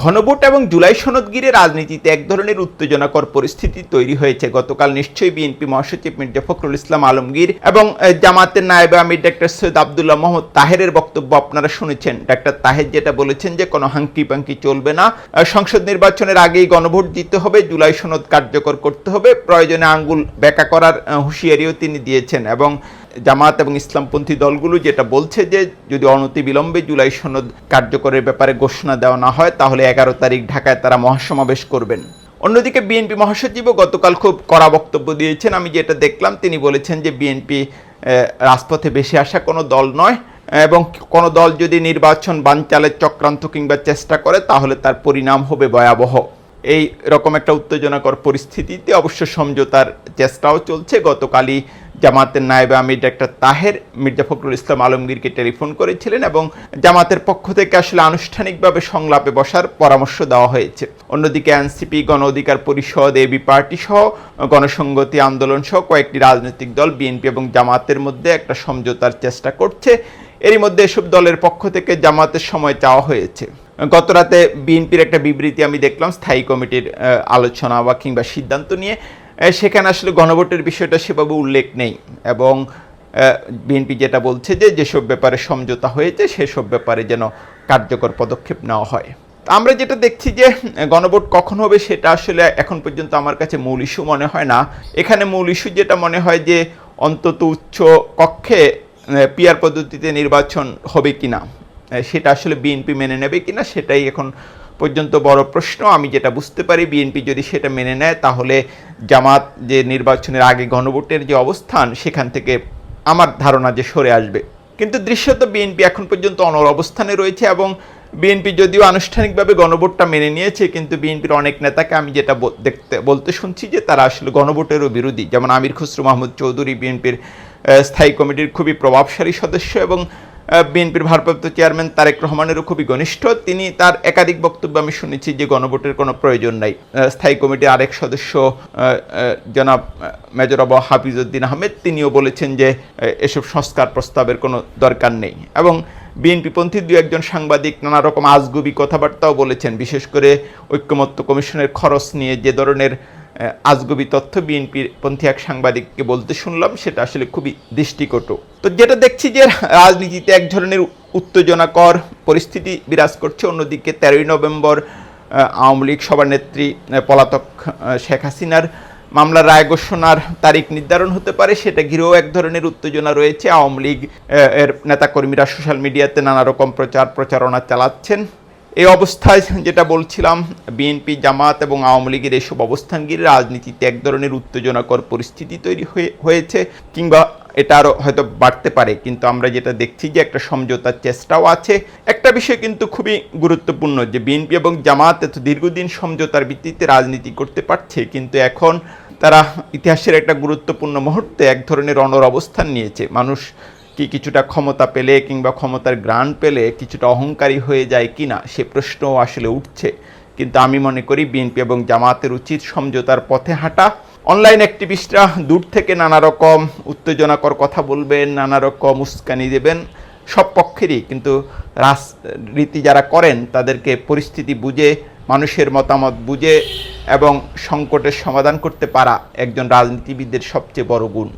ঘনভোট এবং জুলাই সনদ ঘিরে রাজনীতিতে এক ধরনের উত্তেজনাকর পরিস্থিতি তৈরি হয়েছে। গতকাল নিশ্চয়ই বিএনপি মহাসচিব মির্জা ফখরুল ইসলাম আলমগীর এবং জামাতের নায়েবে আমির ডক্টর সৈয়দ আব্দুল্লাহ মোহাম্মদ তাহেরের বক্তব্য আপনারা শুনেছেন। ডক্টর তাহের যেটা বলেছেন যে কোনো হাঙ্কি পাঙ্কি চলবে না, সংসদ নির্বাচনের আগেই গণভোট দিতে হবে, জুলাই সনদ কার্যকর করতে হবে, প্রয়োজনে আঙ্গুল ব্যাকা করার হুঁশিয়ারিও তিনি দিয়েছেন। এবং জামাত এবং ইসলামপন্থী দলগুলো যেটা বলছে যে যদি অনতিবিলম্বে জুলাই সনদ কার্যকরের ব্যাপারে ঘোষণা দেওয়া না হয় তাহলে 11 তারিখ ঢাকায় তারা মহাসমাবেশ করবেন। অন্যদিকে বিএনপি মহাসচিবও গতকাল খুব কড়া বক্তব্য দিয়েছেন। আমি যেটা দেখলাম তিনি বলেছেন যে বিএনপি রাজপথে বেশি আসা কোনো দল নয় এবং কোনো দল যদি নির্বাচন বানচালের চক্রান্ত কিংবা চেষ্টা করে তাহলে তার পরিণাম হবে ভয়াবহ। এই রকম একটা উত্তেজনাকর পরিস্থিতিতে অবশ্য সমঝোতার চেষ্টাও চলছে। গতকালই জামাতের নায়েবে আমির ডক্টর তাহের মির্জা ফখরুল ইসলাম আলমগীরকে টেলিফোন করেছিলেন এবং জামাতের পক্ষ থেকে আসলে আনুষ্ঠানিকভাবে সংলাপে বসার পরামর্শ দেওয়া হয়েছে। অন্যদিকে এনসিপি, গণ অধিকার পরিষদ, এবি পার্টি সহ গণসংহতি আন্দোলন সহ কয়েকটি রাজনৈতিক দল বিএনপি এবং জামাতের মধ্যে একটা সমঝোতার চেষ্টা করছে। এরই মধ্যে এসব দলের পক্ষ থেকে জামাতের সময় চাওয়া হয়েছে। গতরাতে বিএনপির একটা বিবৃতি আমি দেখলাম স্থায়ী কমিটির আলোচনা বা কিংবা সিদ্ধান্ত নিয়ে, সেখানে আসলে গণভোটের বিষয়টা সেভাবে উল্লেখ নেই এবং বিএনপি যেটা বলছে যে যেসব ব্যাপারে সমঝোতা হয়েছে সেসব ব্যাপারে যেন কার্যকর পদক্ষেপ নেওয়া হয়। আমরা যেটা দেখছি যে গণভোট কখন হবে সেটা আসলে এখন পর্যন্ত আমার কাছে মূল ইস্যু মনে হয় না। এখানে মূল ইস্যু যেটা মনে হয় যে অন্তত উচ্চ কক্ষে পিআর পদ্ধতিতে নির্বাচন হবে কিনা, সেটা আসলে বিএনপি মেনে নেবে কিনা সেটাই এখন পর্যন্ত বড় প্রশ্ন। আমি যেটা বুঝতে পারি বিএনপি যদি সেটা মেনে নেয় তাহলে জামাত যে নির্বাচনের আগে গণভোটের যে অবস্থান সেখান থেকে আমার ধারণা যে সরে আসবে। কিন্তু দৃশ্যত বিএনপি এখন পর্যন্ত অনড় অবস্থানে রয়েছে এবং বিএনপি যদিও আনুষ্ঠানিকভাবে গণভোটটা মেনে নিয়েছে কিন্তু বিএনপির অনেক নেতাকে আমি যেটা বলতে শুনছি যে তারা আসলে গণভোটেরও বিরোধী। যেমন আমির খসরু মাহমুদ চৌধুরী বিএনপির স্থায়ী কমিটির খুবই প্রভাবশালী সদস্য এবং বিএনপির ভারপ্রাপ্ত চেয়ারম্যান তারেক রহমানেরও খুবই ঘনিষ্ঠ। তিনি তার একাধিক বক্তব্য আমি শুনেছি যে গণভোটের কোনো প্রয়োজন নাই। স্থায়ী কমিটির আরেক সদস্য জনাব মেজর আবু হাফিজউদ্দিন আহমেদ তিনিও বলেছেন যে এসব সংস্কার প্রস্তাবের কোনো দরকার নেই এবং বিএনপিপন্থী দু একজন সাংবাদিক নানা রকম আজগুবি কথাবার্তাও বলেছেন, বিশেষ করে ঐক্যমত্য কমিশনের খরচ নিয়ে যে ধরনের আজগুবি তথ্য বিএনপির পন্থী এক সাংবাদিককে বলতে শুনলাম সেটা আসলে খুবই দৃষ্টিকটু। তো যেটা দেখছি যে রাজনীতিতে এক ধরনের উত্তেজনাকর পরিস্থিতি বিরাজ করছে। অন্যদিকে 13ই নভেম্বর আওয়ামী লীগ সভানেত্রী পলাতক শেখ হাসিনার মামলার রায় ঘোষণার তারিখ নির্ধারণ হতে পারে, সেটা ঘিরেও এক ধরনের উত্তেজনা রয়েছে। আওয়ামী লীগ এর নেতাকর্মীরা সোশ্যাল মিডিয়াতে নানা রকম প্রচারণা চালাচ্ছেন। এই অবস্থায় যেটা বলছিলাম বিএনপি, জামাত এবং আওয়ামী লীগের এইসব অবস্থান ঘিরে রাজনীতিতে এক ধরনের উত্তেজনাকর পরিস্থিতি তৈরি হয়েছে কিংবা এটা আরও হয়তো বাড়তে পারে। কিন্তু আমরা যেটা দেখছি যে একটা সমঝোতার চেষ্টাও আছে। একটা বিষয় কিন্তু খুবই গুরুত্বপূর্ণ যে বিএনপি এবং জামাত এত দীর্ঘদিন সমঝোতার ভিত্তিতে রাজনীতি করতে পারছে কিন্তু এখন তারা ইতিহাসের একটা গুরুত্বপূর্ণ মুহূর্তে এক ধরনের অনড় অবস্থান নিয়েছে। মানুষ কি কিছুটা ক্ষমতা পেলে কিংবা ক্ষমতার গ্রাণ পেলে কিছুটা অহংকারী হয়ে যায় কিনা সে প্রশ্নও আসলে উঠছে। কিন্তু আমি মনে করি বিএনপি এবং জামাতের উচিত সমঝোতার পথে হাঁটা। অনলাইন অ্যাক্টিভিস্টরা দূর থেকে নানা রকম উত্তেজনাকর কথা বলবেন, নানা রকম উস্কানি দেবেন সব পক্ষেরই, কিন্তু রাজনীতি যারা করেন তাদেরকে পরিস্থিতি বুঝে, মানুষের মতামত বুঝে এবং সংকটের সমাধান করতে পারা একজন রাজনীতিবিদদের সবচেয়ে বড় গুণ।